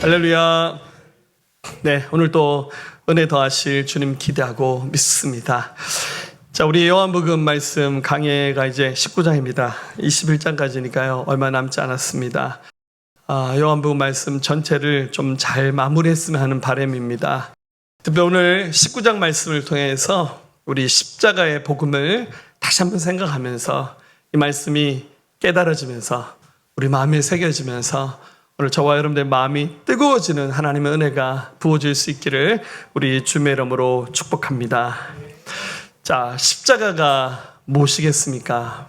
할렐루야. 네, 오늘 또 은혜 더하실 주님 기대하고 믿습니다. 자, 우리 요한복음 말씀 강해가 이제 19장입니다. 21장까지니까요. 얼마 남지 않았습니다. 요한복음 말씀 전체를 좀 잘 마무리했으면 하는 바람입니다. 특히 오늘 19장 말씀을 통해서 우리 십자가의 복음을 다시 한번 생각하면서 이 말씀이 깨달아지면서 우리 마음에 새겨지면서 오늘 저와 여러분들의 마음이 뜨거워지는 하나님의 은혜가 부어질 수 있기를 우리 주의 이름으로 축복합니다. 자, 십자가가 무엇이겠습니까?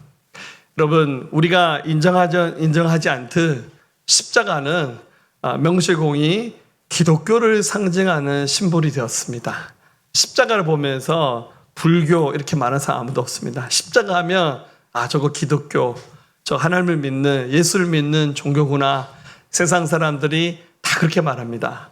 여러분, 우리가 인정하지 않듯 십자가는 명실공히 기독교를 상징하는 심볼이 되었습니다. 십자가를 보면서 불교 이렇게 말하는 사람 아무도 없습니다. 십자가 하면 저거 기독교, 저 하나님을 믿는 예수를 믿는 종교구나. 세상 사람들이 다 그렇게 말합니다.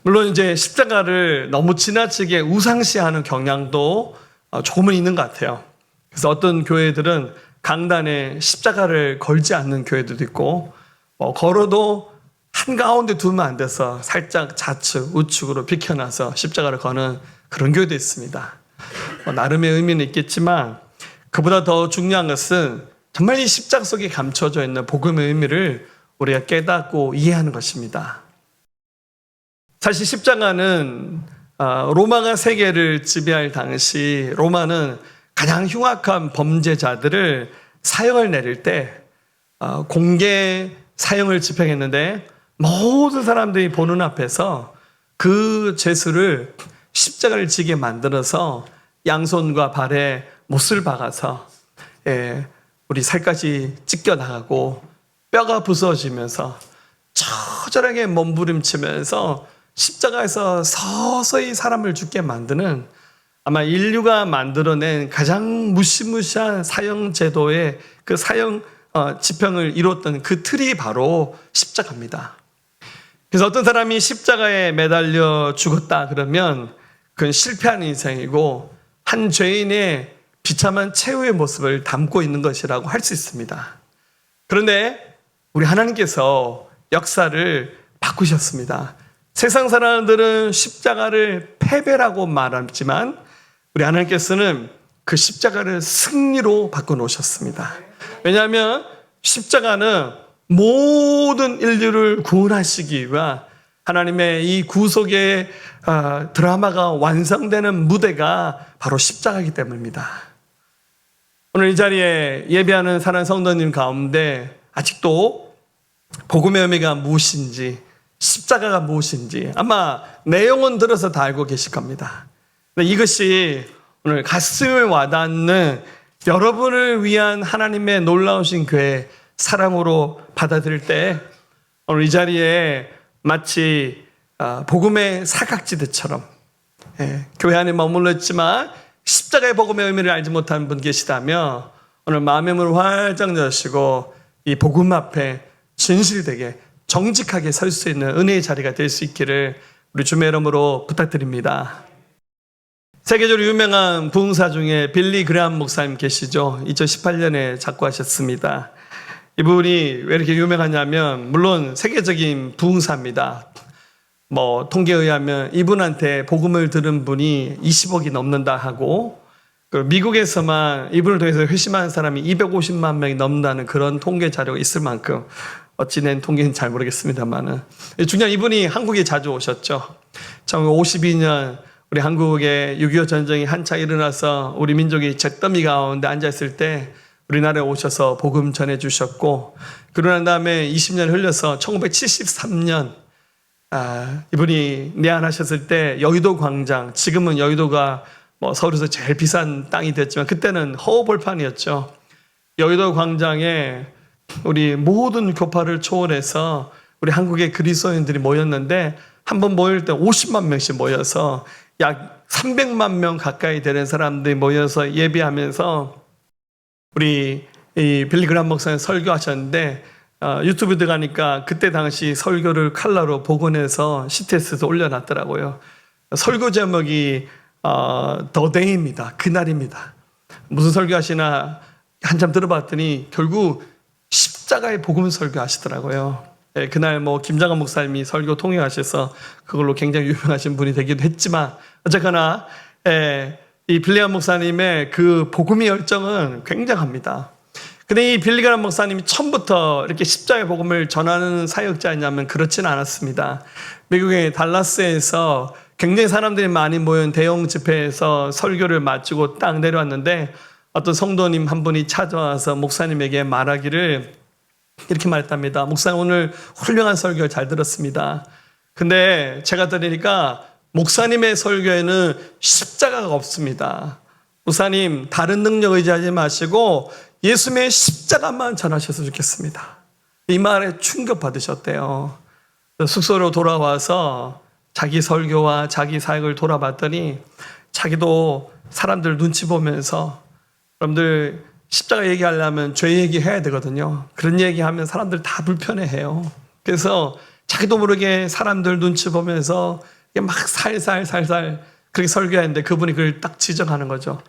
물론 이제 십자가를 너무 지나치게 우상시하는 경향도 조금은 있는 것 같아요. 그래서 어떤 교회들은 강단에 십자가를 걸지 않는 교회들도 있고, 걸어도 한가운데 두면 안 돼서 살짝 좌측, 우측으로 비켜나서 십자가를 거는 그런 교회도 있습니다. 나름의 의미는 있겠지만 그보다 더 중요한 것은 정말 이 십자가 속에 감춰져 있는 복음의 의미를 우리가 깨닫고 이해하는 것입니다. 사실 십자가는 로마가 세계를 지배할 당시 로마는 가장 흉악한 범죄자들을 사형을 내릴 때 공개 사형을 집행했는데 모든 사람들이 보는 앞에서 그 죄수를 십자가를 지게 만들어서 양손과 발에 못을 박아서 우리 살까지 찢겨나가고 뼈가 부서지면서 처절하게 몸부림치면서 십자가에서 서서히 사람을 죽게 만드는 아마 인류가 만들어낸 가장 무시무시한 사형 제도의 그 사형 집행을 이뤘던 그 틀이 바로 십자가입니다. 그래서 어떤 사람이 십자가에 매달려 죽었다 그러면 그건 실패한 인생이고 한 죄인의 비참한 최후의 모습을 담고 있는 것이라고 할 수 있습니다. 그런데 우리 하나님께서 역사를 바꾸셨습니다. 세상 사람들은 십자가를 패배라고 말하지만 우리 하나님께서는 그 십자가를 승리로 바꿔놓으셨습니다. 왜냐하면 십자가는 모든 인류를 구원하시기 위한 하나님의 이 구속의 드라마가 완성되는 무대가 바로 십자가이기 때문입니다. 오늘 이 자리에 예배하는 사랑하는 성도님 가운데 아직도 복음의 의미가 무엇인지, 십자가가 무엇인지 아마 내용은 들어서 다 알고 계실 겁니다. 근데 이것이 오늘 가슴에 와닿는 여러분을 위한 하나님의 놀라우신 교회 사랑으로 받아들일 때 오늘 이 자리에 마치 복음의 사각지대처럼 교회 안에 머물러 있지만 십자가의 복음의 의미를 알지 못하는 분 계시다면 오늘 마음의 문을 활짝 여시고 이 복음 앞에 진실되게 정직하게 설 수 있는 은혜의 자리가 될 수 있기를 우리 주의 이름으로 부탁드립니다. 세계적으로 유명한 부흥사 중에 빌리 그레함 목사님 계시죠? 2018년에 작고하셨습니다. 이분이 왜 이렇게 유명하냐면 물론 세계적인 부흥사입니다. 통계에 의하면 이분한테 복음을 들은 분이 20억이 넘는다 하고 미국에서만 이분을 통해서 회심한 사람이 250만 명이 넘는다는 그런 통계 자료가 있을 만큼 어찌 낸 통계는 잘 모르겠습니다만은 중요한 이분이 한국에 자주 오셨죠. 1952년 우리 한국에 6.25 전쟁이 한창 일어나서 우리 민족이 잿더미 가운데 앉아있을 때 우리나라에 오셔서 복음 전해주셨고 그러고 난 다음에 20년 흘려서 1973년 이분이 내한하셨을 때 여의도 광장, 지금은 여의도가 서울에서 제일 비싼 땅이 됐지만 그때는 허허벌판이었죠. 여의도 광장에 우리 모든 교파를 초월해서 우리 한국의 그리스도인들이 모였는데 한 번 모일 때 50만 명씩 모여서 약 300만 명 가까이 되는 사람들이 모여서 예배하면서 우리 이 빌리 그레함 목사님 설교하셨는데 유튜브 들어가니까 그때 당시 설교를 칼라로 복원해서 CTS에서 올려놨더라고요. 설교 제목이 더 데이입니다. 그날입니다. 무슨 설교하시나 한참 들어봤더니 결국 십자가의 복음 설교하시더라고요. 그날 뭐 김장한 목사님이 설교 통역하셔서 그걸로 굉장히 유명하신 분이 되기도 했지만 어쨌거나 이 빌리그람 목사님의 그 복음의 열정은 굉장합니다. 근데 이 빌리그람 목사님이 처음부터 이렇게 십자가의 복음을 전하는 사역자였냐면 그렇지는 않았습니다. 미국의 달라스에서 굉장히 사람들이 많이 모인 대형 집회에서 설교를 마치고 딱 내려왔는데 어떤 성도님 한 분이 찾아와서 목사님에게 말하기를 이렇게 말했답니다. 목사님 오늘 훌륭한 설교 잘 들었습니다. 근데 제가 들으니까 목사님의 설교에는 십자가가 없습니다. 목사님 다른 능력 의지하지 마시고 예수님의 십자가만 전하셨으면 좋겠습니다. 이 말에 충격받으셨대요. 숙소로 돌아와서 자기 설교와 자기 사역을 돌아봤더니 자기도 사람들 눈치 보면서 여러분들 십자가 얘기하려면 죄 얘기해야 되거든요. 그런 얘기하면 사람들 다 불편해해요. 그래서 자기도 모르게 사람들 눈치 보면서 막 살살 그렇게 설교했는데 그분이 그걸 딱 지적하는 거죠.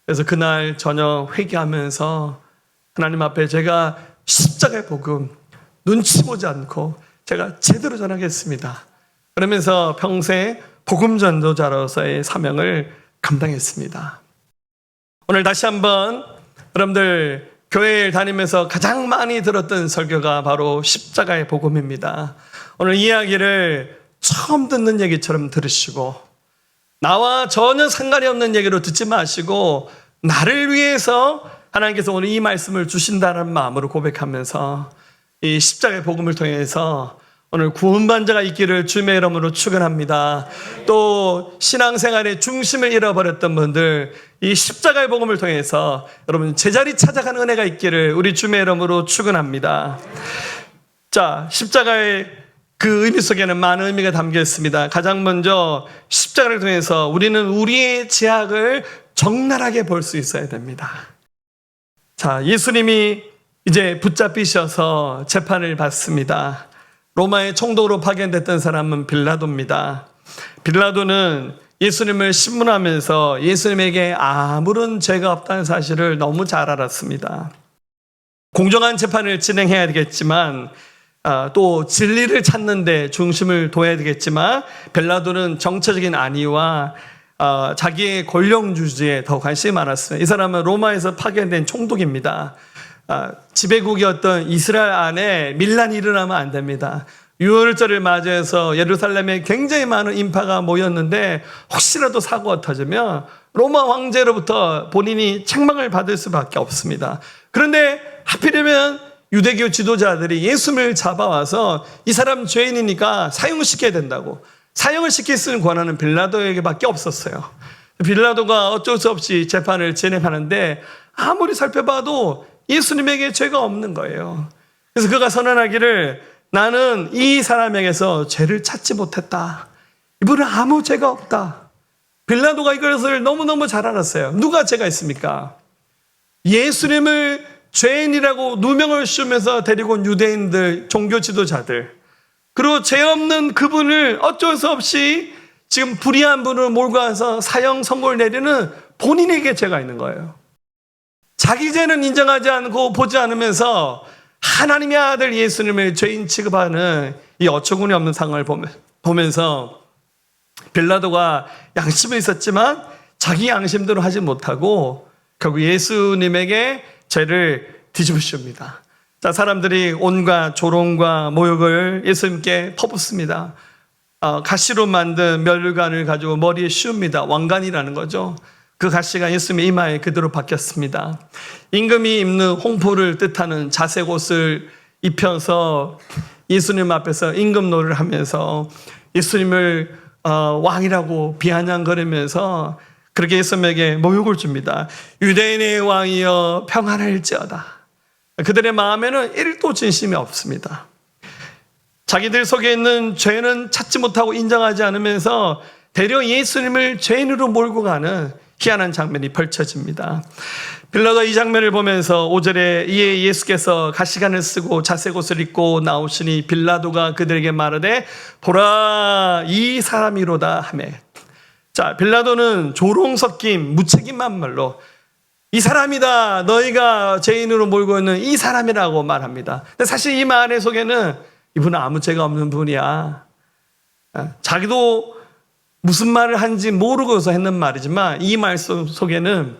그래서 그날 저녁 회개하면서 하나님 앞에 제가 십자가의 복음 눈치 보지 않고 제가 제대로 전하겠습니다. 그러면서 평생 복음 전도자로서의 사명을 감당했습니다. 오늘 다시 한번 여러분들 교회를 다니면서 가장 많이 들었던 설교가 바로 십자가의 복음입니다. 오늘 이야기를 처음 듣는 얘기처럼 들으시고 나와 전혀 상관이 없는 얘기로 듣지 마시고 나를 위해서 하나님께서 오늘 이 말씀을 주신다는 마음으로 고백하면서 이 십자가의 복음을 통해서 오늘 구원받은 자가 있기를 주님의 이름으로 축원합니다. 또 신앙생활의 중심을 잃어버렸던 분들 이 십자가의 복음을 통해서 여러분 제자리 찾아가는 은혜가 있기를 우리 주님의 이름으로 축원합니다. 자, 십자가의 그 의미 속에는 많은 의미가 담겨 있습니다. 가장 먼저 십자가를 통해서 우리는 우리의 죄악을 적나라하게 볼 수 있어야 됩니다. 자, 예수님이 이제 붙잡히셔서 재판을 받습니다. 로마의 총독으로 파견됐던 사람은 빌라도입니다. 빌라도는 예수님을 신문하면서 예수님에게 아무런 죄가 없다는 사실을 너무 잘 알았습니다. 공정한 재판을 진행해야 되겠지만 또 진리를 찾는 데 중심을 둬야 되겠지만 빌라도는 정치적인 안위와 자기의 권력 유지에 더 관심이 많았어요. 이 사람은 로마에서 파견된 총독입니다. 지배국이었던 이스라엘 안에 밀란이 일어나면 안 됩니다. 유월절을 맞이해서 예루살렘에 굉장히 많은 인파가 모였는데 혹시라도 사고가 터지면 로마 황제로부터 본인이 책망을 받을 수밖에 없습니다. 그런데 하필이면 유대교 지도자들이 예수님을 잡아와서 이 사람 죄인이니까 사형시켜야 된다고 사형을 시킬 수 있는 권한은 빌라도에게밖에 없었어요. 빌라도가 어쩔 수 없이 재판을 진행하는데 아무리 살펴봐도 예수님에게 죄가 없는 거예요. 그래서 그가 선언하기를 나는 이 사람에게서 죄를 찾지 못했다. 이분은 아무 죄가 없다. 빌라도가 이것을 너무너무 잘 알았어요. 누가 죄가 있습니까? 예수님을 죄인이라고 누명을 씌우면서 데리고 온 유대인들, 종교 지도자들, 그리고 죄 없는 그분을 어쩔 수 없이 지금 불의한 분을 몰고 와서 사형 선고를 내리는 본인에게 죄가 있는 거예요. 자기 죄는 인정하지 않고 보지 않으면서 하나님의 아들 예수님을 죄인 취급하는 이 어처구니 없는 상황을 보면서 빌라도가 양심은 있었지만 자기 양심대로 하지 못하고 결국 예수님에게 죄를 뒤집으십니다. 자, 사람들이 온갖 조롱과 모욕을 예수님께 퍼붓습니다. 가시로 만든 멸관을 가지고 머리에 씌웁니다. 왕관이라는 거죠. 그 가시가 예수님의 이마에 그대로 박혔습니다. 임금이 입는 홍포를 뜻하는 자색 옷을 입혀서 예수님 앞에서 임금노를 하면서 예수님을 왕이라고 비아냥거리면서 그렇게 예수님에게 모욕을 줍니다. 유대인의 왕이여 평안할지어다. 그들의 마음에는 1도 진심이 없습니다. 자기들 속에 있는 죄는 찾지 못하고 인정하지 않으면서 대려 예수님을 죄인으로 몰고 가는 희한한 장면이 펼쳐집니다. 빌라도가 이 장면을 보면서 5절에 이에 예수께서 가시관을 쓰고 자색 옷을 입고 나오시니 빌라도가 그들에게 말하되 보라 이 사람이로다 하매. 자, 빌라도는 조롱 섞인 무책임한 말로 이 사람이다. 너희가 죄인으로 몰고 있는 이 사람이라고 말합니다. 근데 사실 이 말의 속에는 이분은 아무 죄가 없는 분이야. 자기도 무슨 말을 한지 모르고서 했는 말이지만 이 말씀 속에는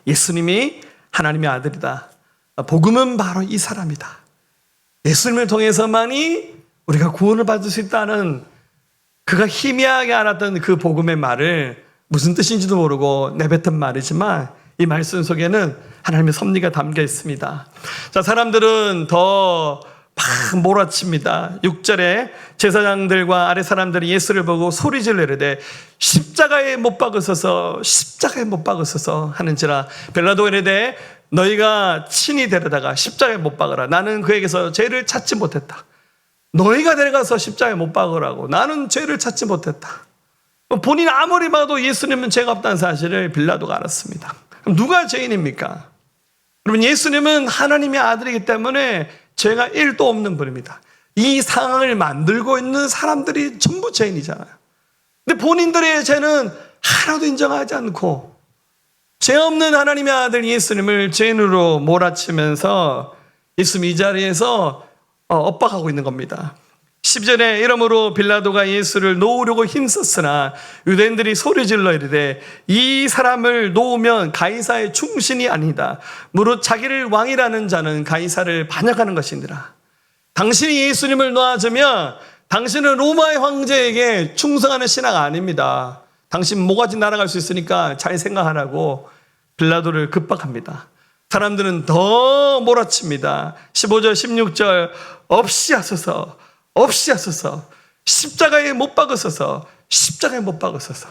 예수님이 하나님의 아들이다. 복음은 바로 이 사람이다. 예수님을 통해서만이 우리가 구원을 받을 수 있다는 그가 희미하게 알았던 그 복음의 말을 무슨 뜻인지도 모르고 내뱉은 말이지만 이 말씀 속에는 하나님의 섭리가 담겨 있습니다. 자, 사람들은 더 막 몰아칩니다. 6절에 제사장들과 아래 사람들이 예수를 보고 소리질러 이르되 십자가에 못 박으소서 십자가에 못 박으소서 하는지라 빌라도 이르되 너희가 친히 데려다가 십자가에 못 박으라. 나는 그에게서 죄를 찾지 못했다. 너희가 데려가서 십자가에 못 박으라고. 나는 죄를 찾지 못했다. 본인 아무리 봐도 예수님은 죄가 없다는 사실을 빌라도가 알았습니다. 그럼 누가 죄인입니까? 여러분, 예수님은 하나님의 아들이기 때문에 죄가 1도 없는 분입니다. 이 상황을 만들고 있는 사람들이 전부 죄인이잖아요. 근데 본인들의 죄는 하나도 인정하지 않고 죄 없는 하나님의 아들 예수님을 죄인으로 몰아치면서 예수님 이 자리에서 엇박하고 있는 겁니다. 10절에 이러므로 빌라도가 예수를 놓으려고 힘썼으나 유대인들이 소리질러 이르되 이 사람을 놓으면 가이사의 충신이 아니다. 무릇 자기를 왕이라는 자는 가이사를 반역하는 것이니라. 당신이 예수님을 놓아주면 당신은 로마의 황제에게 충성하는 신하가 아닙니다. 당신 모가지 날아갈 수 있으니까 잘 생각하라고 빌라도를 급박합니다. 사람들은 더 몰아칩니다. 15절 16절 없이 하소서 없이 하소서 십자가에 못 박으소서 십자가에 못 박으소서.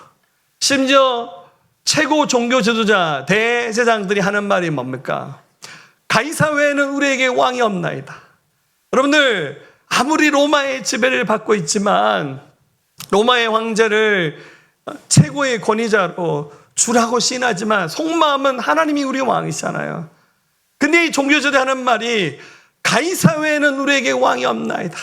심지어 최고 종교 지도자 대제사장들이 하는 말이 뭡니까? 가이사 외에는 우리에게 왕이 없나이다. 여러분들 아무리 로마의 지배를 받고 있지만 로마의 황제를 최고의 권위자로 주라고 시인하지만 속마음은 하나님이 우리 왕이잖아요. 근데 이 종교지도자 하는 말이 가이사 외에는 우리에게 왕이 없나이다.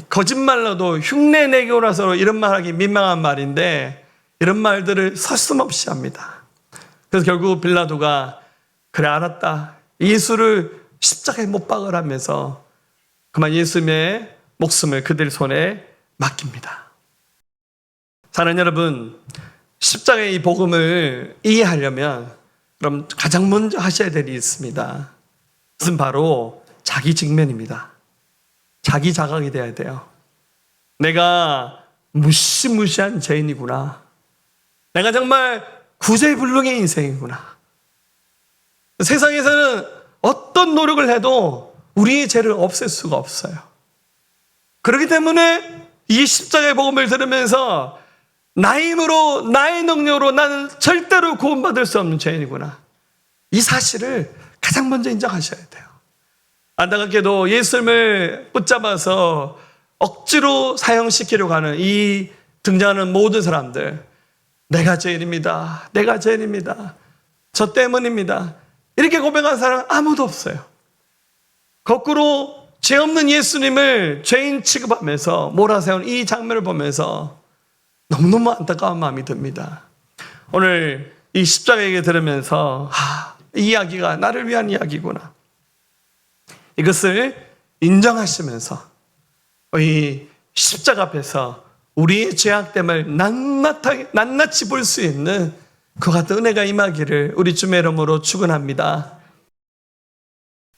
거짓말로도 흉내내기라서 이런 말하기 민망한 말인데 이런 말들을 서슴없이 합니다. 그래서 결국 빌라도가 그래 알았다. 예수를 십자가에 못 박으라면서 그만 예수님의 목숨을 그들 손에 맡깁니다. 사랑하는 여러분, 십자가의 이 복음을 이해하려면 그럼 가장 먼저 하셔야 될 일이 있습니다. 그것은 바로 자기 직면입니다. 자기 자각이 돼야 돼요. 내가 무시무시한 죄인이구나. 내가 정말 구제불능의 인생이구나. 세상에서는 어떤 노력을 해도 우리의 죄를 없앨 수가 없어요. 그렇기 때문에 이 십자가의 복음을 들으면서 나의 힘으로 나의 능력으로 나는 절대로 구원받을 수 없는 죄인이구나. 이 사실을 가장 먼저 인정하셔야 돼요. 안타깝게도 예수님을 붙잡아서 억지로 사형시키려고 하는 이 등장하는 모든 사람들, 내가 죄인입니다. 내가 죄인입니다. 저 때문입니다. 이렇게 고백한 사람은 아무도 없어요. 거꾸로 죄 없는 예수님을 죄인 취급하면서 몰아세운 이 장면을 보면서 너무너무 안타까운 마음이 듭니다. 오늘 이 십자가 얘기 들으면서 이 이야기가 나를 위한 이야기구나. 이것을 인정하시면서 이 십자가 앞에서 우리의 죄악됨을 낱낱이 볼 수 있는 그 같은 은혜가 임하기를 우리 주의 이름으로 축원합니다.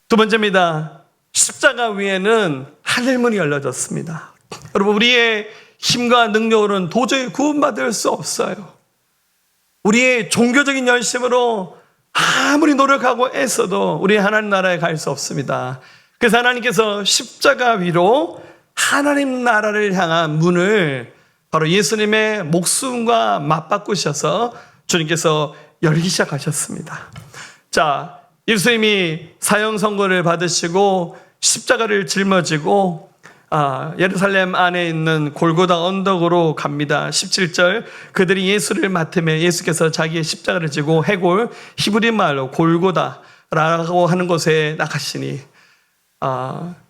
두 번째입니다. 십자가 위에는 하늘문이 열려졌습니다. 여러분, 우리의 힘과 능력으로는 도저히 구원받을 수 없어요. 우리의 종교적인 열심으로 아무리 노력하고 애써도 우리 하나님 나라에 갈 수 없습니다. 그래서 하나님께서 십자가 위로 하나님 나라를 향한 문을 바로 예수님의 목숨과 맞바꾸셔서 주님께서 열기 시작하셨습니다. 자, 예수님이 사형 선고를 받으시고 십자가를 짊어지고 예루살렘 안에 있는 골고다 언덕으로 갑니다. 17절 그들이 예수를 맡으며 예수께서 자기의 십자가를 지고 해골 히브리 말로 골고다라고 하는 곳에 나가시니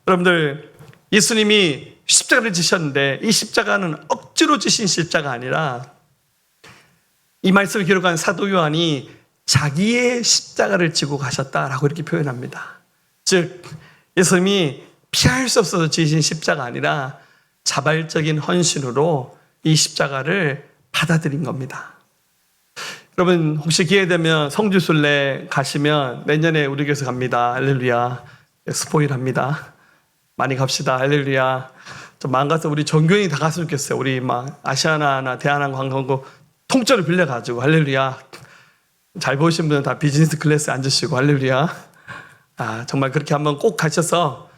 여러분들 예수님이 십자가를 지셨는데 이 십자가는 억지로 지신 십자가 아니라 이 말씀을 기록한 사도 요한이 자기의 십자가를 지고 가셨다라고 이렇게 표현합니다. 즉 예수님이 피할 수 없어서 지신 십자가 아니라 자발적인 헌신으로 이 십자가를 받아들인 겁니다. 여러분 혹시 기회되면 성지순례 가시면 내년에 우리 교회에서 갑니다. 할렐루야. 스포일합니다. 많이 갑시다. 할렐루야. 좀 마음 가서 우리 전교인이 다 갔으면 좋겠어요. 우리 막 아시아나나 대한항공 관광고 통째로 빌려가지고 할렐루야. 잘 보신 분은 다 비즈니스 클래스에 앉으시고 할렐루야. 정말 그렇게 한번 꼭 가셔서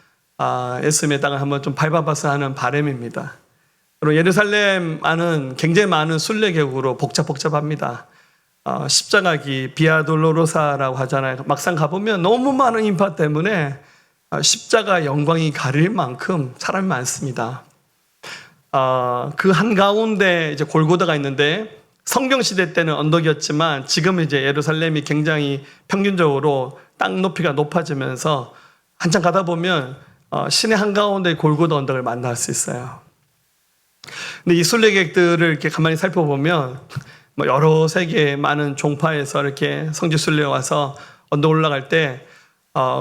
예수님의 땅을 한번 좀 밟아봐서 하는 바람입니다. 그리고 예루살렘 안은 굉장히 많은 순례객으로 복잡합니다. 십자가기 비아 돌로로사라고 하잖아요. 막상 가보면 너무 많은 인파 때문에 십자가 영광이 가릴 만큼 사람이 많습니다. 그 한가운데 이제 골고다가 있는데 성경 시대 때는 언덕이었지만 지금은 이제 예루살렘이 굉장히 평균적으로 땅 높이가 높아지면서 한참 가다 보면 시내 한가운데 골고다 언덕을 만날 수 있어요. 근데 이 순례객들을 이렇게 가만히 살펴보면 여러 세계의 많은 종파에서 이렇게 성지순례 와서 언덕 올라갈 때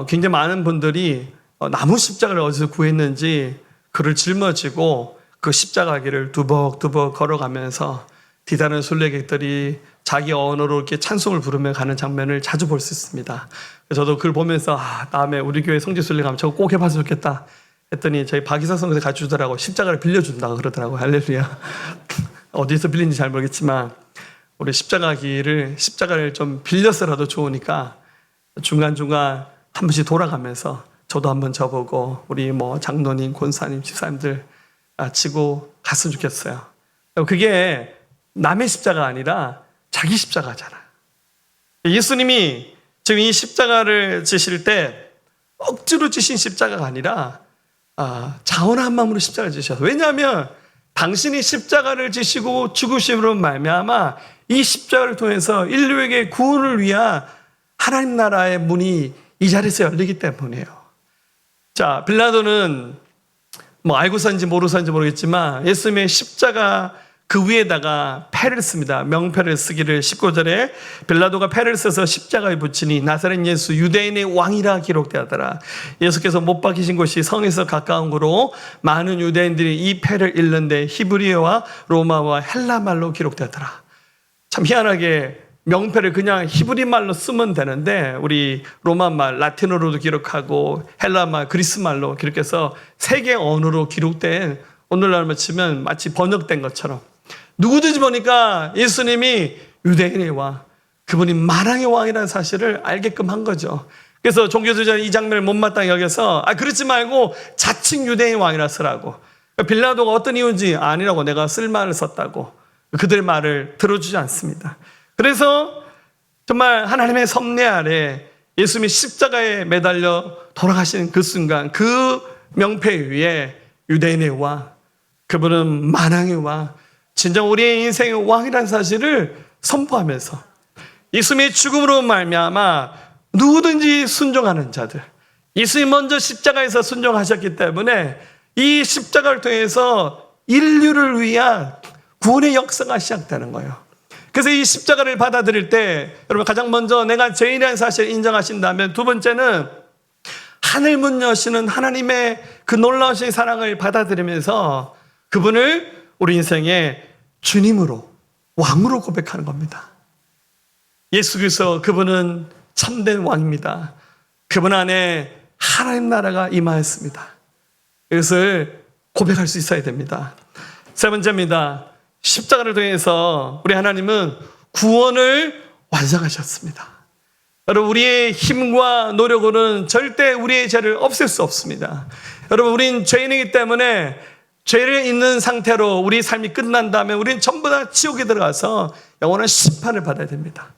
굉장히 많은 분들이 나무 십자가를 어디서 구했는지 그를 짊어지고 그 십자가 길을 두벅두벅 걸어가면서 뒤다른 순례객들이 자기 언어로 이렇게 찬송을 부르며 가는 장면을 자주 볼 수 있습니다. 저도 그걸 보면서 다음에 우리 교회 성지순례 가면 저거 꼭 해봤으면 좋겠다 했더니 저희 박이사 성에서 가르쳐주더라고. 십자가를 빌려준다고 그러더라고. 할렐루야. 어디서 빌린지 잘 모르겠지만 우리 십자가를 좀 빌려서라도 좋으니까 중간중간 한 번씩 돌아가면서 저도 한번 져보고 우리 장로님, 권사님, 집사님들 지고 갔으면 좋겠어요. 그게 남의 십자가 아니라 자기 십자가잖아. 예수님이 지금 이 십자가를 지실 때 억지로 지신 십자가가 아니라 자원한 마음으로 십자가를 지셔서. 왜냐하면 당신이 십자가를 지시고 죽으심으로 말미암아 이 십자가를 통해서 인류에게 구원을 위한 하나님 나라의 문이 이 자리에서 열리기 때문이에요. 자, 빌라도는 알고서인지 모르서인지 모르겠지만 예수님의 십자가 그 위에다가 패를 씁니다. 명패를 쓰기를 19절에 빌라도가 패를 써서 십자가에 붙이니 나사렛 예수 유대인의 왕이라 기록되었더라. 예수께서 못 박히신 곳이 성에서 가까운 곳으로 많은 유대인들이 이 패를 읽는데 히브리어와 로마와 헬라 말로 기록되었더라. 참 희한하게 명패를 그냥 히브리 말로 쓰면 되는데 우리 로마 말, 라틴어로도 기록하고 헬라 말, 그리스 말로 기록해서 세계 언어로 기록된 오늘날로 치면 마치 번역된 것처럼 누구든지 보니까 예수님이 유대인의 왕, 그분이 만왕의 왕이라는 사실을 알게끔 한 거죠. 그래서 종교주의자는 이 장면을 못마땅히 여겨서 그렇지 말고 자칭 유대인 왕이라 쓰라고. 빌라도가 어떤 이유인지 아니라고 내가 쓸 말을 썼다고 그들의 말을 들어주지 않습니다. 그래서 정말 하나님의 섭리 아래 예수님이 십자가에 매달려 돌아가시는 그 순간 그 명패 위에 유대인의 왕, 그분은 만왕의 왕, 진정 우리의 인생의 왕이라는 사실을 선포하면서 예수님의 죽음으로 말미암아 누구든지 순종하는 자들, 예수님이 먼저 십자가에서 순종하셨기 때문에 이 십자가를 통해서 인류를 위한 구원의 역사가 시작되는 거예요. 그래서 이 십자가를 받아들일 때 여러분 가장 먼저 내가 죄인이라는 사실을 인정하신다면 두 번째는 하늘 문 여시는 하나님의 그 놀라우신 사랑을 받아들이면서 그분을 우리 인생의 주님으로 왕으로 고백하는 겁니다. 예수 그리스도 그분은 참된 왕입니다. 그분 안에 하나님 나라가 임하였습니다. 이것을 고백할 수 있어야 됩니다. 세 번째입니다. 십자가를 통해서 우리 하나님은 구원을 완성하셨습니다. 여러분 우리의 힘과 노력으로는 절대 우리의 죄를 없앨 수 없습니다. 여러분 우린 죄인이기 때문에 죄를 있는 상태로 우리 삶이 끝난 다음에 우리는 전부 다 지옥에 들어가서 영원한 심판을 받아야 됩니다.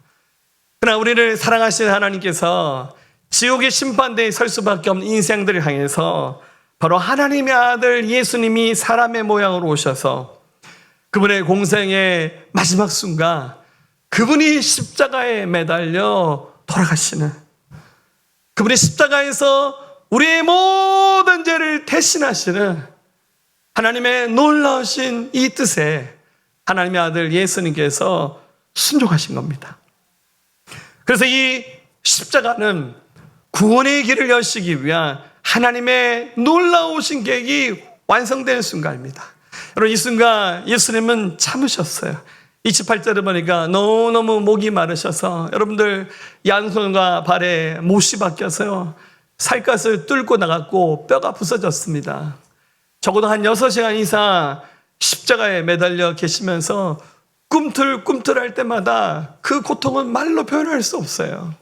그러나 우리를 사랑하시는 하나님께서 지옥의 심판대에 설 수밖에 없는 인생들을 향해서 바로 하나님의 아들 예수님이 사람의 모양으로 오셔서 그분의 공생의 마지막 순간 그분이 십자가에 매달려 돌아가시는, 그분의 십자가에서 우리의 모든 죄를 대신하시는 하나님의 놀라우신 이 뜻에 하나님의 아들 예수님께서 순종하신 겁니다. 그래서 이 십자가는 구원의 길을 여시기 위한 하나님의 놀라우신 계획이 완성되는 순간입니다. 여러분, 이 순간 예수님은 참으셨어요. 28절에 보니까 너무너무 목이 마르셔서 여러분들 양손과 발에 못이 박혀서요, 살갗을 뚫고 나갔고 뼈가 부서졌습니다. 적어도 한 6시간 이상 십자가에 매달려 계시면서 꿈틀꿈틀할 때마다 그 고통은 말로 표현할 수 없어요.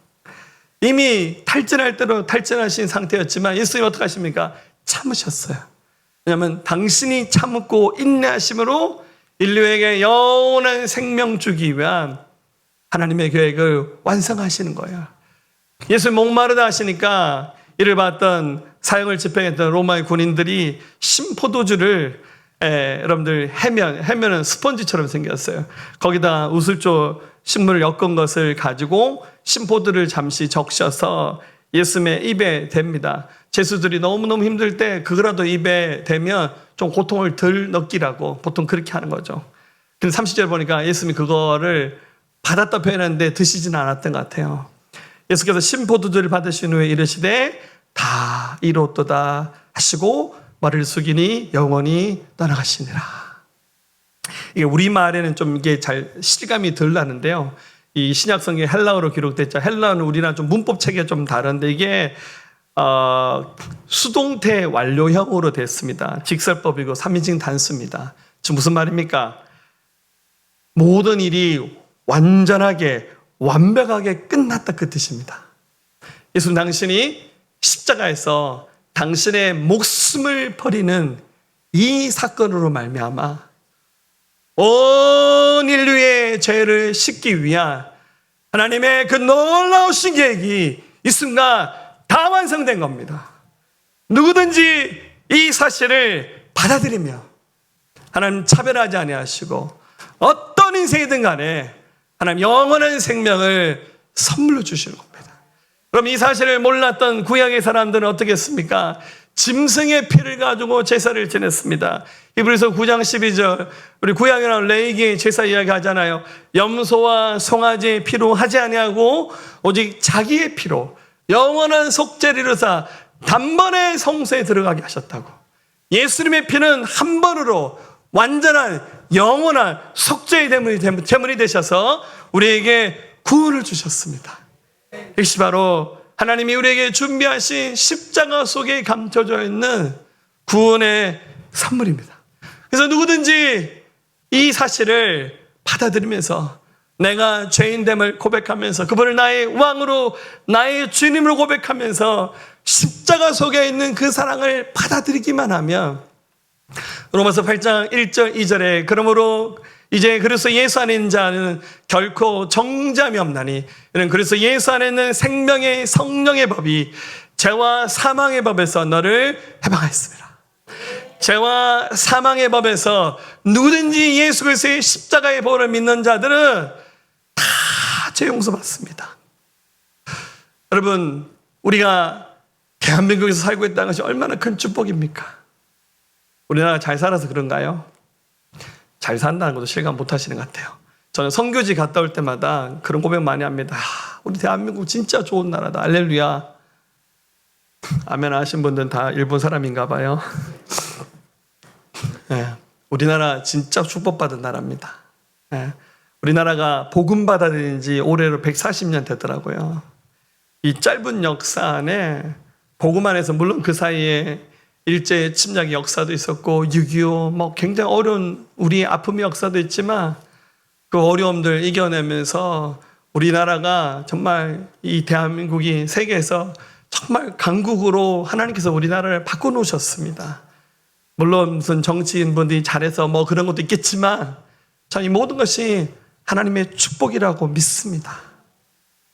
이미 탈진할 대로 탈진하신 상태였지만 예수님 어떻게 하십니까? 참으셨어요. 왜냐하면 당신이 참고 인내하심으로 인류에게 영원한 생명 주기 위한 하나님의 계획을 완성하시는 거예요. 예수님 목마르다 하시니까 이를 봤던 사형을 집행했던 로마의 군인들이 신포도주를 여러분들 해면은 스펀지처럼 생겼어요. 거기다 우슬조 식물을 엮은 것을 가지고 신포도를 잠시 적셔서 예수님의 입에 댑니다. 제수들이 너무너무 힘들 때 그거라도 입에 대면 좀 고통을 덜 느끼라고 보통 그렇게 하는 거죠. 근데 30절 보니까 예수님이 그거를 받았다 표현하는데 드시지는 않았던 것 같아요. 예수께서 신포도주를 받으신 후에 이르시되 다 이루었도다 하시고 머리를 숙이니 영원히 떠나가시니라. 이게 우리말에는 좀 이게 잘 실감이 덜 나는데요. 이 신약성경에 헬라어로 기록됐죠. 헬라어는 우리랑 좀 문법 체계가 좀 다른데 이게 수동태 완료형으로 됐습니다. 직설법이고 3인칭 단수입니다. 지금 무슨 말입니까? 모든 일이 완전하게 완벽하게 끝났다 그 뜻입니다. 예수님 당신이 십자가에서 당신의 목숨을 버리는 이 사건으로 말미암아 온 인류의 죄를 씻기 위한 하나님의 그 놀라우신 계획이 이 순간 다 완성된 겁니다. 누구든지 이 사실을 받아들이며 하나님 차별하지 아니하시고 어떤 인생이든 간에 하나님 영원한 생명을 선물로 주시는 겁니다. 그럼 이 사실을 몰랐던 구약의 사람들은 어떻게 했습니까? 짐승의 피를 가지고 제사를 지냈습니다. 히브리서 9장 12절 우리 구약에 나온 레위기의 제사 이야기 하잖아요. 염소와 송아지의 피로 하지 아니하고 오직 자기의 피로 영원한 속죄를 이루사 단번에 성소에 들어가게 하셨다고. 예수님의 피는 한 번으로 완전한 영원한 속죄의 제물이 되셔서 우리에게 구원을 주셨습니다. 이것이 바로 하나님이 우리에게 준비하신 십자가 속에 감춰져 있는 구원의 선물입니다. 그래서 누구든지 이 사실을 받아들이면서 내가 죄인됨을 고백하면서 그분을 나의 왕으로 나의 주님으로 고백하면서 십자가 속에 있는 그 사랑을 받아들이기만 하면 로마서 8장 1절 2절에 그러므로 이제 그리스도 예수 안에 있는 자는 결코 정죄함이 없나니 이는 그리스도 예수 안에 있는 생명의 성령의 법이 죄와 사망의 법에서 너를 해방하였습니다. 죄와 사망의 법에서 누구든지 예수 그리스도의 십자가의 보혈을 믿는 자들은 다 죄 용서받습니다. 여러분, 우리가 대한민국에서 살고 있다는 것이 얼마나 큰 축복입니까? 우리나라가 잘 살아서 그런가요? 잘 산다는 것도 실감 못 하시는 것 같아요. 저는 선교지 갔다 올 때마다 그런 고백 많이 합니다. 우리 대한민국 진짜 좋은 나라다. 할렐루야. 아멘 하신 분들은 다 일본 사람인가 봐요. 네, 우리나라 진짜 축복받은 나라입니다. 네, 우리나라가 복음 받아들인 지 올해로 140년 되더라고요. 이 짧은 역사 안에 복음 안에서 물론 그 사이에 일제 침략의 역사도 있었고 6.25 뭐 굉장히 어려운 우리의 아픔의 역사도 있지만 그 어려움들 이겨내면서 우리나라가 정말 이 대한민국이 세계에서 정말 강국으로 하나님께서 우리나라를 바꿔놓으셨습니다. 물론 무슨 정치인분들이 잘해서 뭐 그런 것도 있겠지만 참 이 모든 것이 하나님의 축복이라고 믿습니다.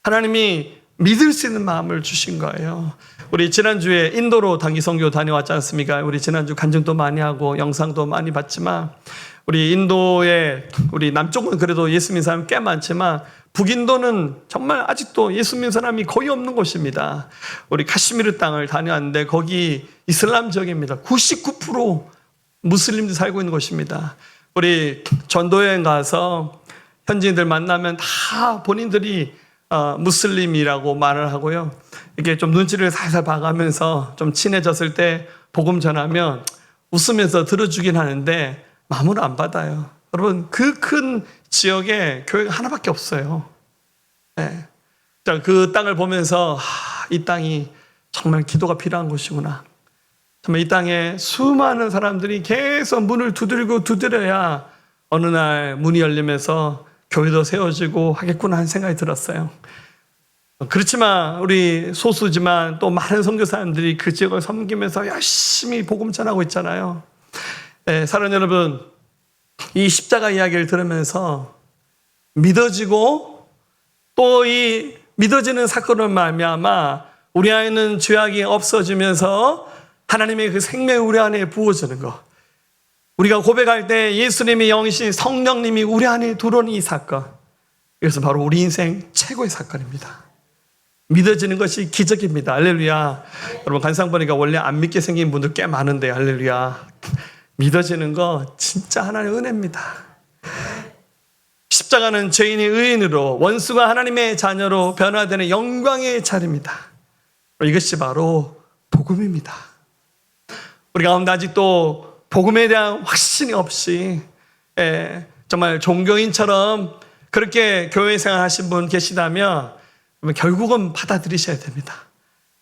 하나님이 믿을 수 있는 마음을 주신 거예요. 우리 지난주에 인도로 단기 선교 다녀왔지 않습니까? 우리 지난주 간증도 많이 하고 영상도 많이 봤지만 우리 인도의 우리 남쪽은 그래도 예수 믿는 사람이 꽤 많지만 북인도는 정말 아직도 예수 믿는 사람이 거의 없는 곳입니다. 우리 카시미르 땅을 다녀왔는데 거기 이슬람 지역입니다. 99% 무슬림들 살고 있는 곳입니다. 우리 전도여행 가서 현지인들 만나면 다 본인들이 무슬림이라고 말을 하고요. 이게 좀 눈치를 살살 봐가면서 좀 친해졌을 때 복음 전하면 웃으면서 들어주긴 하는데 마음으로 안 받아요. 여러분, 그 큰 지역에 교회가 하나밖에 없어요. 네. 자, 그 땅을 보면서 이 땅이 정말 기도가 필요한 곳이구나. 정말 이 땅에 수많은 사람들이 계속 문을 두드려야 어느 날 문이 열리면서 교회도 세워지고 하겠구나 하는 생각이 들었어요. 그렇지만 우리 소수지만 또 많은 선교사님들이 그 지역을 섬기면서 열심히 복음 전하고 있잖아요. 네, 사랑하는 여러분, 이 십자가 이야기를 들으면서 믿어지고 또 이 믿어지는 사건을 말미암아 우리 안에는 죄악이 없어지면서 하나님의 그 생명이 우리 안에 부어지는 것. 우리가 고백할 때 예수님의 영이신 성령님이 우리 안에 들어오는 이 사건. 이것은 바로 우리 인생 최고의 사건입니다. 믿어지는 것이 기적입니다. 할렐루야. 여러분, 간상 보니까 원래 안 믿게 생긴 분들 꽤 많은데, 할렐루야. 믿어지는 거 진짜 하나님의 은혜입니다. 십자가는 죄인이 의인으로, 원수가 하나님의 자녀로 변화되는 영광의 자리입니다. 이것이 바로 복음입니다. 우리 가운데 아직도 복음에 대한 확신이 없이 정말 종교인처럼 그렇게 교회 생활 하신 분 계시다면 결국은 받아들이셔야 됩니다.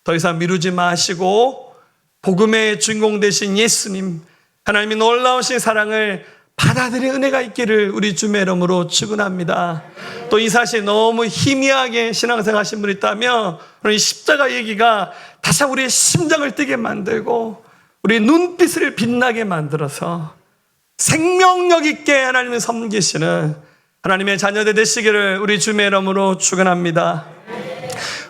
더 이상 미루지 마시고 복음의 주인공 되신 예수님, 하나님의 놀라우신 사랑을 받아들일 은혜가 있기를 우리 주의 이름으로 축원합니다. 또 이 사실 너무 희미하게 신앙생활 하신 분 있다면 이 십자가 얘기가 다시 우리의 심장을 뛰게 만들고 우리 눈빛을 빛나게 만들어서 생명력 있게 하나님을 섬기시는 하나님의 자녀들 되시기를 우리 주의 이름으로 축원합니다.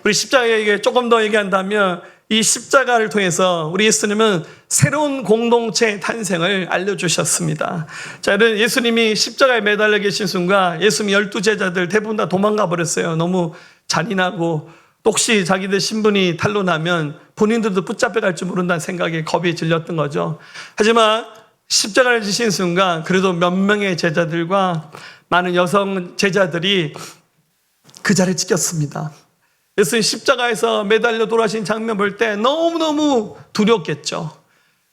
우리 십자가 얘기 조금 더 얘기한다면 이 십자가를 통해서 우리 예수님은 새로운 공동체의 탄생을 알려주셨습니다. 자, 예수님이 십자가에 매달려 계신 순간 예수님 12제자들 대부분 다 도망가 버렸어요. 너무 잔인하고 혹시 자기들 신분이 탄로나면 본인들도 붙잡혀 갈 줄 모른다는 생각에 겁이 질렸던 거죠. 하지만 십자가를 지신 순간 그래도 몇 명의 제자들과 많은 여성 제자들이 그 자리에 지켰습니다. 예수님 십자가에서 매달려 돌아가신 장면 볼 때 너무너무 두렵겠죠.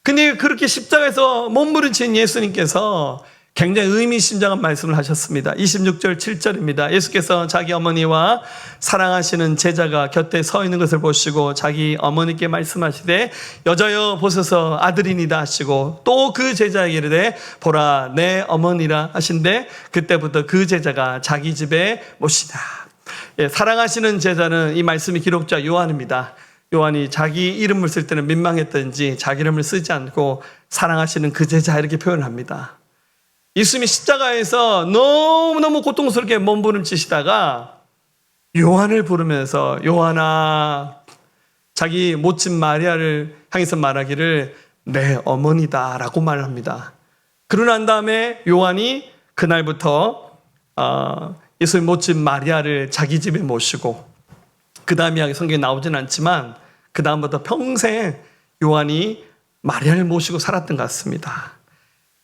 근데 그렇게 십자가에서 몸부림친 예수님께서 굉장히 의미심장한 말씀을 하셨습니다. 26절 7절입니다. 예수께서 자기 어머니와 사랑하시는 제자가 곁에 서 있는 것을 보시고 자기 어머니께 말씀하시되 여자여 보소서 아들이니다 하시고 또 그 제자에게 이르되 보라 내 어머니라 하신데 그때부터 그 제자가 자기 집에 모시다. 사랑하시는 제자는 이 말씀의 기록자 요한입니다. 요한이 자기 이름을 쓸 때는 민망했던지 자기 이름을 쓰지 않고 사랑하시는 그 제자 이렇게 표현합니다. 예수님이 십자가에서 너무너무 고통스럽게 몸부림치시다가 요한을 부르면서 요한아, 자기 모친 마리아를 향해서 말하기를 내 어머니다 라고 말합니다. 그러고 난 다음에 요한이 그날부터 예수님 모친 마리아를 자기 집에 모시고 그 다음 이야기 성경에 나오진 않지만 그 다음부터 평생 요한이 마리아를 모시고 살았던 것 같습니다.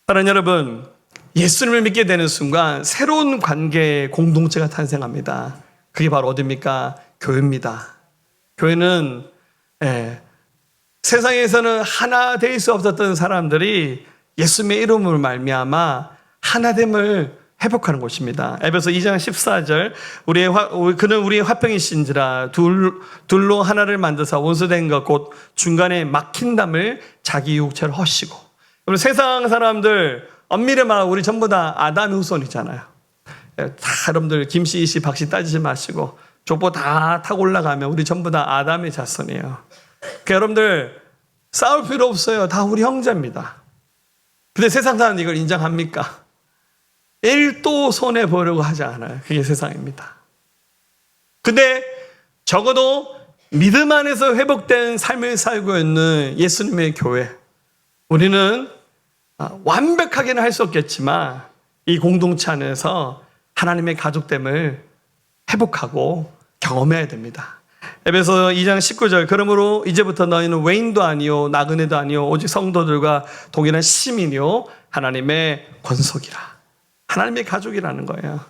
사랑하는 여러분, 예수님을 믿게 되는 순간 새로운 관계의 공동체가 탄생합니다. 그게 바로 어디입니까? 교회입니다. 교회는 세상에서는 하나 될 수 없었던 사람들이 예수님의 이름으로 말미암아 하나됨을 회복하는 곳입니다. 에베소 2장 14절 그는 우리의 화평이신지라 둘로 하나를 만드사 원수된 것 곧 중간에 막힌 담을 자기 육체로 허시고. 세상 사람들 엄밀히 말하면 우리 전부 다 아담의 후손이잖아요. 다 여러분들 김씨, 이씨, 박씨 따지지 마시고 족보 다 타고 올라가면 우리 전부 다 아담의 자손이에요. 그러니까 여러분들 싸울 필요 없어요. 다 우리 형제입니다. 근데 세상 사람들이 이걸 인정합니까? 1도 손해보려고 하지 않아요. 그게 세상입니다. 근데 적어도 믿음 안에서 회복된 삶을 살고 있는 예수님의 교회, 우리는 완벽하게는 할 수 없겠지만 이 공동체 안에서 하나님의 가족됨을 회복하고 경험해야 됩니다. 에베소 2장 19절 그러므로 이제부터 너희는 외인도 아니요 나그네도 아니요 오직 성도들과 동일한 시민이요 하나님의 권속이라. 하나님의 가족이라는 거예요.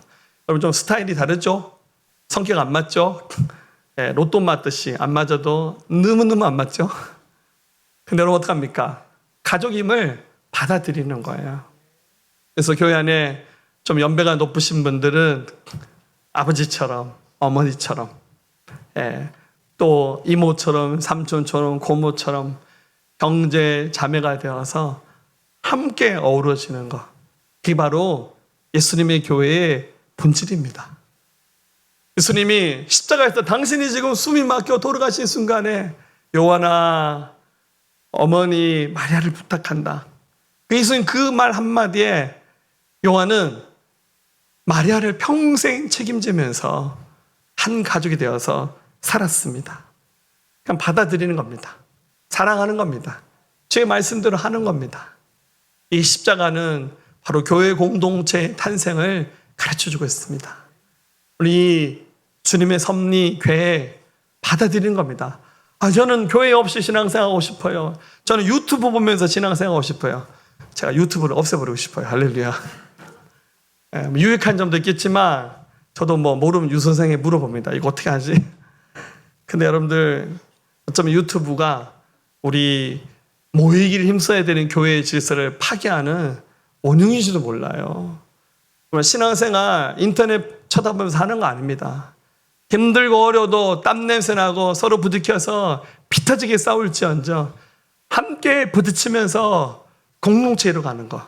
여러분 좀 스타일이 다르죠? 성격 안 맞죠? 예, 로또 맞듯이 안 맞아도 너무너무 안 맞죠? 근데 여러분 어떡합니까? 가족임을 받아들이는 거예요. 그래서 교회 안에 좀 연배가 높으신 분들은 아버지처럼, 어머니처럼, 예, 또 이모처럼, 삼촌처럼, 고모처럼 형제, 자매가 되어서 함께 어우러지는 것. 그게 바로 예수님의 교회의 본질입니다. 예수님이 십자가에서 당신이 지금 숨이 막혀 돌아가신 순간에 요한아, 어머니 마리아를 부탁한다. 예수님 그 말 한마디에 요한은 마리아를 평생 책임지면서 한 가족이 되어서 살았습니다. 그냥 받아들이는 겁니다. 사랑하는 겁니다. 주의 말씀대로 하는 겁니다. 이 십자가는 바로 교회 공동체의 탄생을 가르쳐주고 있습니다. 우리 주님의 섭리, 괴 받아들이는 겁니다. 저는 교회 없이 신앙생활하고 싶어요. 저는 유튜브 보면서 신앙생활하고 싶어요. 제가 유튜브를 없애버리고 싶어요. 할렐루야. 유익한 점도 있겠지만 저도 모르면 유 선생에 물어봅니다. 이거 어떻게 하지? 근데 여러분들 어쩌면 유튜브가 우리 모이기를 힘써야 되는 교회의 질서를 파괴하는 원흉인지도 몰라요. 신앙생활 인터넷 쳐다보면서 하는 거 아닙니다. 힘들고 어려도 땀냄새 나고 서로 부딪혀서 피 터지게 싸울지언정 함께 부딪히면서 공동체로 가는 것.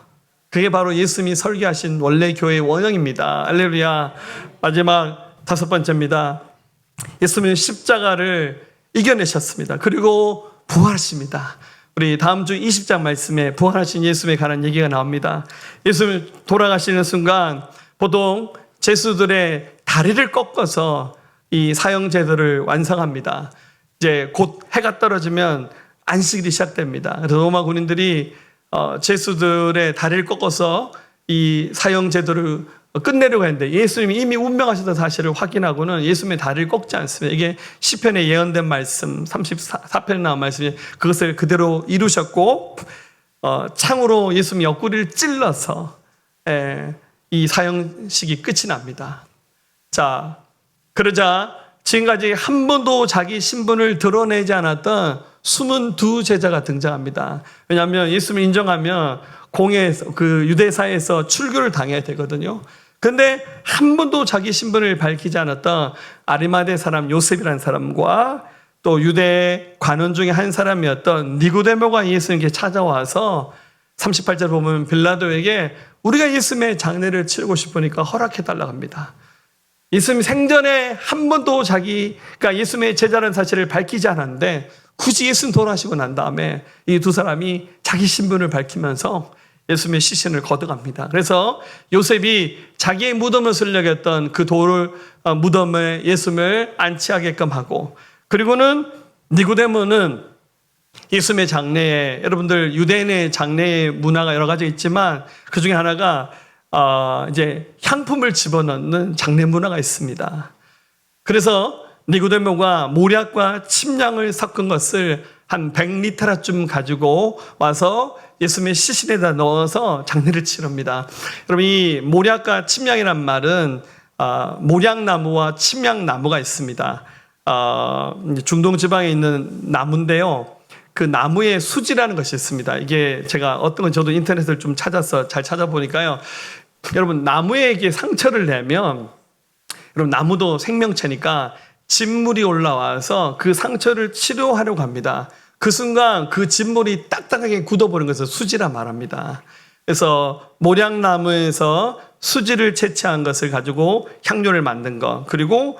그게 바로 예수님이 설계하신 원래 교회의 원형입니다. 할렐루야. 마지막 5번째입니다. 예수님은 십자가를 이겨내셨습니다. 그리고 부활하십니다. 우리 다음 주 20장 말씀에 부활하신 예수님에 관한 얘기가 나옵니다. 예수님 돌아가시는 순간 보통 제수들의 다리를 꺾어서 이 사형제도를 완성합니다. 이제 곧 해가 떨어지면 안식일이 시작됩니다. 그래서 로마 군인들이 제수들의 다리를 꺾어서 이 사형제도를 끝내려고 했는데 예수님이 이미 운명하셨다는 사실을 확인하고는 예수님의 다리를 꺾지 않습니다. 이게 시편에 예언된 말씀 34편에 나온 말씀이 그것을 그대로 이루셨고 창으로 예수님 옆구리를 찔러서 이 사형식이 끝이 납니다. 자, 그러자 지금까지 한 번도 자기 신분을 드러내지 않았던 숨은 두 제자가 등장합니다. 왜냐하면 예수님을 인정하면 공회에서 그 유대사에서 출교를 당해야 되거든요. 근데 한 번도 자기 신분을 밝히지 않았던 아리마대 사람 요셉이라는 사람과 또 유대 관원 중에 한 사람이었던 니고데모가 예수님께 찾아와서 38절 보면 빌라도에게 우리가 예수님의 장례를 치르고 싶으니까 허락해달라고 합니다. 예수님 생전에 한 번도 자기가 예수님의 제자라는 사실을 밝히지 않았는데 굳이 예수님 돌아가시고 난 다음에 이 두 사람이 자기 신분을 밝히면서 예수님의 시신을 걷어갑니다. 그래서 요셉이 자기의 무덤을 쓰려했던 그 무덤에 예수님을 안치하게끔 하고 그리고는 니고데모는 예수님의 장례에 여러분들 유대인의 장례의 문화가 여러 가지 있지만 그 중에 하나가 이제 향품을 집어넣는 장례 문화가 있습니다. 그래서 니고데모가 모략과 침향을 섞은 것을 한 100리터쯤 가지고 와서 예수님의 시신에다 넣어서 장례를 치릅니다. 여러분 이 모략과 침향이란 말은 모략나무와 침향나무가 있습니다. 중동 지방에 있는 나무인데요. 그 나무의 수지라는 것이 있습니다. 이게 제가 어떤 건 저도 인터넷을 좀 찾아서 잘 찾아보니까요. 여러분 나무에게 상처를 내면 여러분 나무도 생명체니까 진물이 올라와서 그 상처를 치료하려고 합니다. 그 순간 그 진물이 딱딱하게 굳어버린 것을 수지라 말합니다. 그래서 모략나무에서 수지를 채취한 것을 가지고 향료를 만든 것 그리고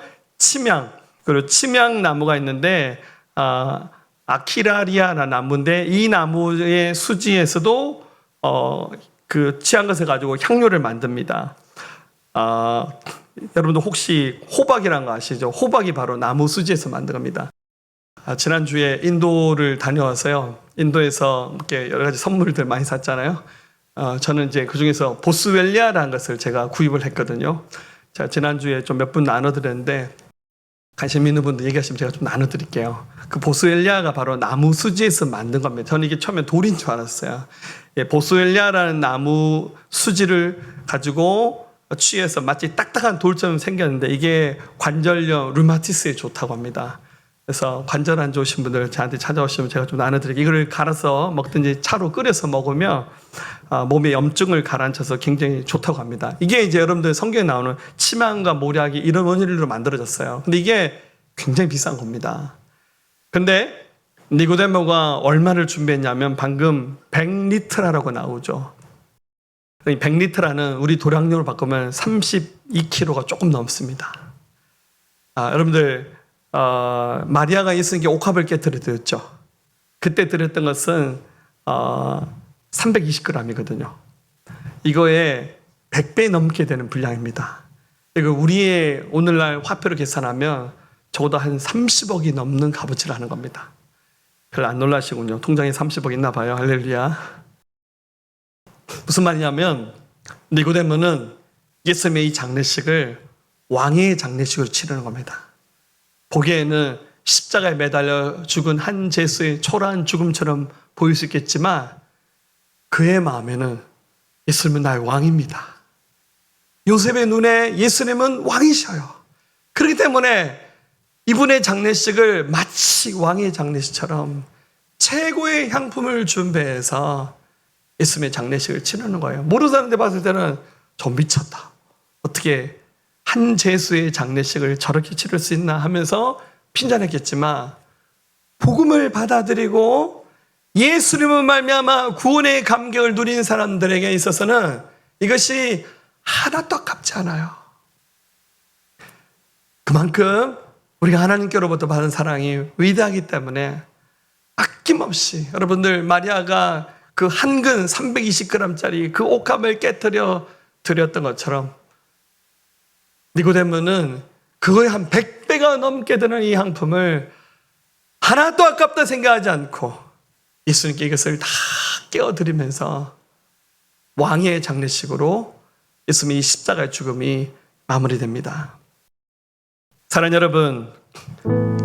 그리고 침향나무가 있는데 아키라리아라는 나무인데 이 나무의 수지에서도 그 취한 것을 가지고 향료를 만듭니다. 여러분들 혹시 호박이라는 거 아시죠? 호박이 바로 나무 수지에서 만든 겁니다. 지난주에 인도를 다녀와서요. 인도에서 이렇게 여러 가지 선물들 많이 샀잖아요. 저는 이제 그 중에서 보스웰리아라는 것을 제가 구입을 했거든요. 제가 지난주에 좀 몇 분 나눠드렸는데 관심 있는 분들 얘기하시면 제가 좀 나눠드릴게요. 그 보스웰리아가 바로 나무 수지에서 만든 겁니다. 저는 이게 처음에 돌인 줄 알았어요. 보스웰리아라는 나무 수지를 가지고 취해서 마치 딱딱한 돌처럼 생겼는데 이게 관절염, 류마티스에 좋다고 합니다. 그래서 관절 안 좋으신 분들 저한테 찾아오시면 제가 좀 나눠드릴게요. 이거를 갈아서 먹든지 차로 끓여서 먹으면 몸의 염증을 가라앉혀서 굉장히 좋다고 합니다. 이게 이제 여러분들 성경에 나오는 치망과 모략이 이런 원리로 만들어졌어요. 근데 이게 굉장히 비싼 겁니다. 근데 니고데모가 얼마를 준비했냐면 방금 100리트라고 나오죠. 100리트라는 우리 도량령으로 바꾸면 32kg가 조금 넘습니다. 여러분들 마리아가 예수님께 옥합을 깨뜨려드렸죠. 그때 드렸던 것은 320g이거든요. 이거에 100배 넘게 되는 분량입니다. 이거 우리의 오늘날 화폐로 계산하면 적어도 한 30억이 넘는 값어치를 하는 겁니다. 별로 안 놀라시군요. 통장에 30억 있나 봐요. 할렐루야. 무슨 말이냐면 니고데모는 예수님의 이 장례식을 왕의 장례식으로 치르는 겁니다. 보기에는 십자가에 매달려 죽은 한 죄수의 초라한 죽음처럼 보일 수 있겠지만 그의 마음에는 예수님은 나의 왕입니다. 요셉의 눈에 예수님은 왕이셔요. 그렇기 때문에 이분의 장례식을 마치 왕의 장례식처럼 최고의 향품을 준비해서 예수님의 장례식을 치르는 거예요. 모르는 사람들 봤을 때는 좀 미쳤다. 어떻게 한 죄수의 장례식을 저렇게 치를 수 있나 하면서 핀잔했겠지만 복음을 받아들이고 예수님을 말미암아 구원의 감격을 누린 사람들에게 있어서는 이것이 하나도 아깝지 않아요. 그만큼 우리가 하나님께로부터 받은 사랑이 위대하기 때문에 아낌없이 여러분들 마리아가 그 한 근 320g짜리 그 옥합을 깨뜨려 드렸던 것처럼 니고데모는 그거에 한 100배가 넘게 드는 이 향품을 하나도 아깝다 생각하지 않고 예수님께 이것을 다 깨어드리면서 왕의 장례식으로 예수님의 이 십자가의 죽음이 마무리됩니다. 사랑하는 여러분,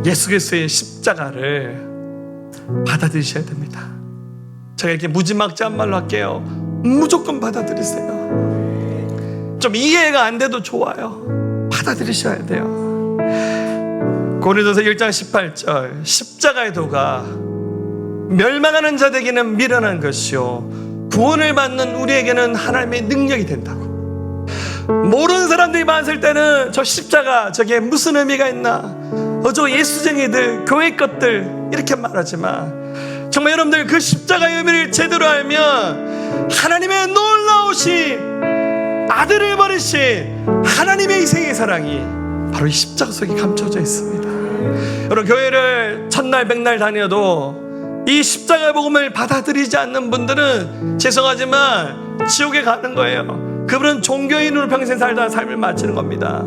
예수 그리스도의 십자가를 받아들이셔야 됩니다. 제가 이렇게 무지막지한 말로 할게요. 무조건 받아들이세요. 좀 이해가 안 돼도 좋아요. 받아들이셔야 돼요. 고린도서 1장 18절 십자가의 도가 멸망하는 자에게는 미련한 것이요 구원을 받는 우리에게는 하나님의 능력이 된다고. 모르는 사람들이 봤을 때는 저 십자가 저게 무슨 의미가 있나, 저 예수쟁이들 교회 것들 이렇게 말하지만 정말 여러분들 그 십자가의 의미를 제대로 알면 하나님의 놀라우신 아들을 버리신 하나님의 희생의 사랑이 바로 이 십자가 속에 감춰져 있습니다. 여러분, 교회를 첫날 백날 다녀도 이 십자가의 복음을 받아들이지 않는 분들은 죄송하지만 지옥에 가는 거예요. 그분은 종교인으로 평생 살다 삶을 마치는 겁니다.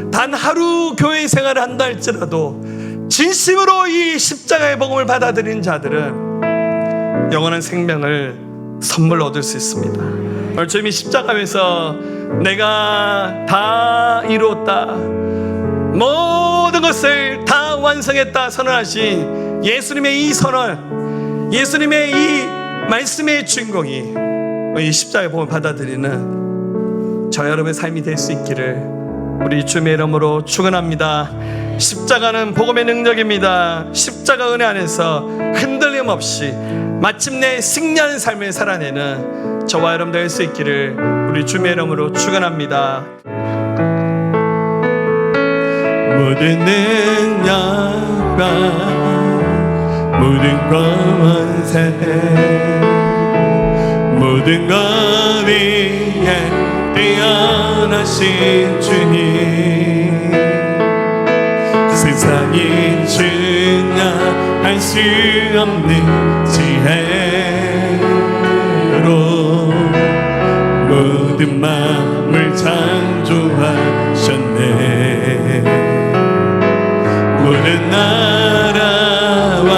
단 하루 교회 생활을 한다 할지라도 진심으로 이 십자가의 복음을 받아들인 자들은 영원한 생명을 선물로 얻을 수 있습니다. 오늘 주님이 십자가에서 내가 다 이루었다, 모든 것을 다 완성했다 선언하신 예수님의 이 선언, 예수님의 이 말씀의 주인공이 이 십자가의 복음을 받아들이는 저 여러분의 삶이 될 수 있기를 우리 주님의 이름으로 축원합니다. 십자가는 복음의 능력입니다. 십자가 은혜 안에서 흔들림 없이 마침내 승리하는 삶을 살아내는 저와 여러분 될 수 있기를 우리 주님의 이름으로 축원합니다. 모든 능력과 모든 권세 모든 것 위에 뛰어나신 주님, 세상이 증명할 수 없는 지혜로 모든 마음을 창조하셨네. 모든 나라와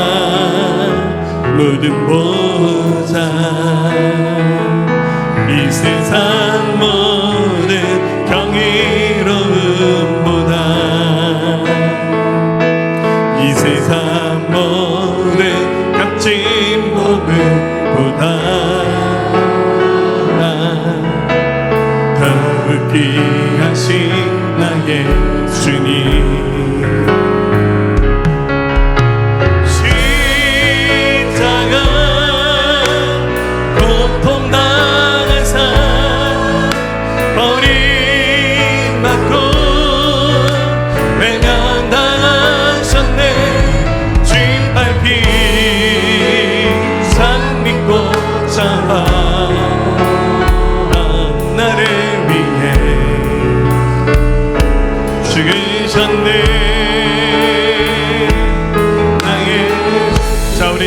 모든 보좌 이 세상 모든 경이로움보다 이 세상 모든 값진 복음보다 더 귀하신 나의 주님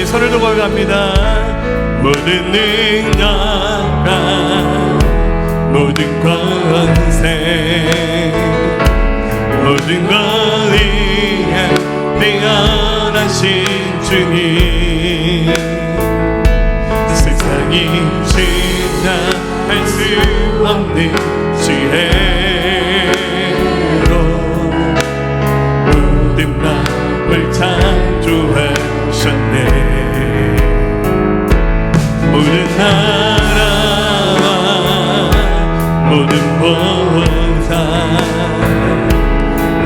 손을 들고 갑니다. 모든 능력과 모든 권세 모든 권위에 뛰어나신 주님 세상이 지나갈 수 없는 지혜로 모든 마음을 창조하셨네. 모든 나라와 모든 보상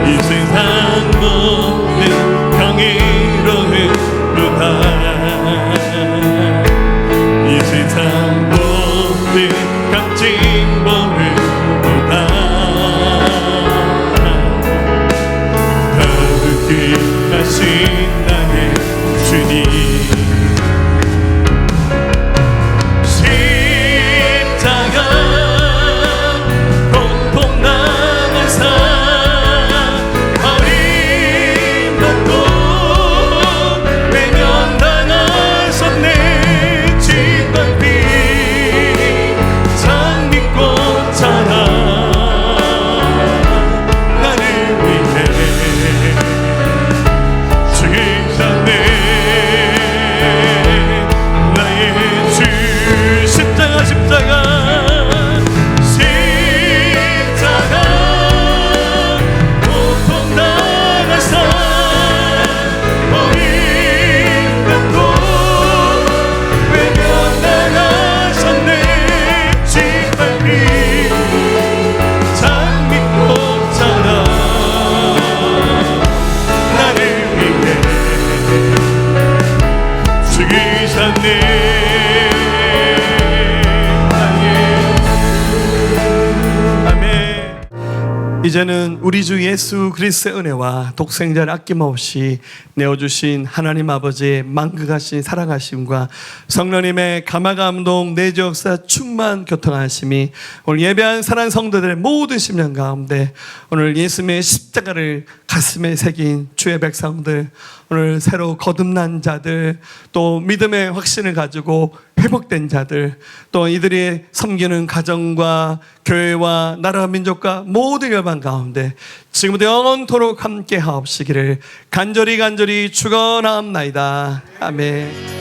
이 세상 모든 경이로움보다 이 세상 모든 값진 보물보다 더 귀하신 나의 주님 이제는 우리 주 예수 그리스도의 은혜와 독생자를 아낌없이 내어주신 하나님 아버지의 만극하신 사랑하심과 성령님의 감화감동 내주 역사 충만 교통하심이 오늘 예배한 사랑하는 성도들의 모든 심령 가운데 오늘 예수님의 십자가를 가슴에 새긴 주의 백성들 오늘 새로 거듭난 자들 또 믿음의 확신을 가지고 회복된 자들 또 이들이 섬기는 가정과 교회와 나라와 민족과 모든 열방 가운데 지금부터 영원토록 함께 하옵시기를 간절히 축원하옵나이다. 아멘.